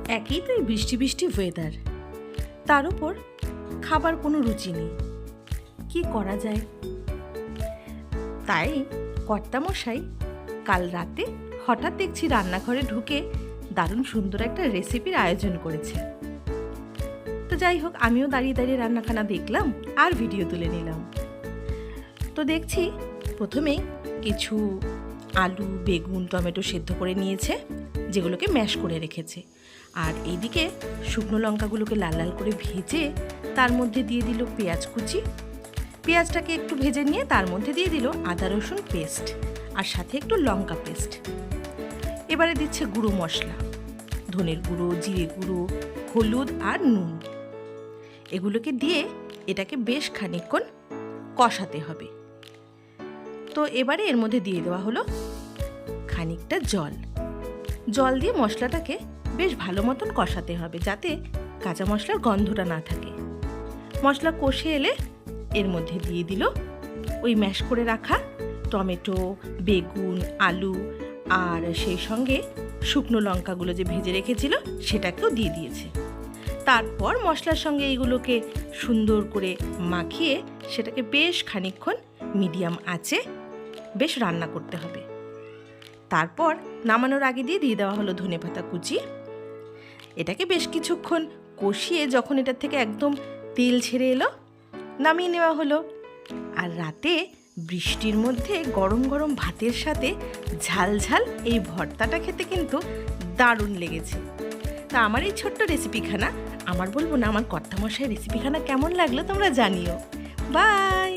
একই তো এই বৃষ্টি বৃষ্টি ওয়েদার, তার উপর খাবার কোনো রুচি নেই, কি করা যায়? তাই কর্তামশাই কাল রাতে হঠাৎ দেখছি রান্নাঘরে ঢুকে দারুণ সুন্দর একটা রেসিপির আয়োজন করেছে। তো যাই হোক, আমিও দাঁড়িয়ে দাঁড়িয়ে রান্নাখানা দেখলাম আর ভিডিও তুলে নিলাম। তো দেখছি প্রথমেই কিছু আলু, বেগুন, টমেটো সেদ্ধ করে নিয়েছে, যেগুলোকে ম্যাশ করে রেখেছে। আর এইদিকে শুকনো লঙ্কাগুলোকে লাল লাল করে ভেজে তার মধ্যে দিয়ে দিল পেঁয়াজ কুচি। পেঁয়াজটাকে একটু ভেজে নিয়ে তার মধ্যে দিয়ে দিল আদা রসুন পেস্ট আর সাথে একটু লঙ্কা পেস্ট। এবারে দিচ্ছে গুঁড়ো মশলা, ধনের গুঁড়ো, জিরে গুঁড়ো, হলুদ আর নুন। এগুলোকে দিয়ে এটাকে বেশ খানিকক্ষণ কষাতে হবে। তো এবারে এর মধ্যে দিয়ে দেওয়া হলো খানিকটা জল দিয়ে মশলাটাকে বেশ ভালো মতন কষাতে হবে, যাতে কাঁচা মশলার গন্ধটা না থাকে। মশলা কষে এলে এর মধ্যে দিয়ে দিল ওই ম্যাশ করে রাখা টমেটো, বেগুন, আলু আর সেই সঙ্গে শুকনো লঙ্কাগুলো যে ভেজে রেখেছিল সেটাকেও দিয়ে দিয়েছে। তারপর মশলার সঙ্গে এইগুলোকে সুন্দর করে মাখিয়ে সেটাকে বেশ খানিকক্ষণ মিডিয়াম আঁচে বেশ রান্না করতে হবে। তারপর নামানোর আগে দিয়ে দেওয়া হলো ধনেপাতা কুচি। এটাকে বেশ কিছুক্ষণ কষিয়ে যখন এটার থেকে একদম তেল ছেড়ে এলো, নামিয়ে নেওয়া হলো। আর রাতে বৃষ্টির মধ্যে গরম গরম ভাতের সাথে ঝাল ঝাল এই ভর্তাটা খেতে কিন্তু দারুণ লেগেছে। তা আমার এই ছোট্ট রেসিপিখানা, আমার বলবো না, আমার কর্তামশাই রেসিপিখানা কেমন লাগলো তোমরা জানিও। বাই।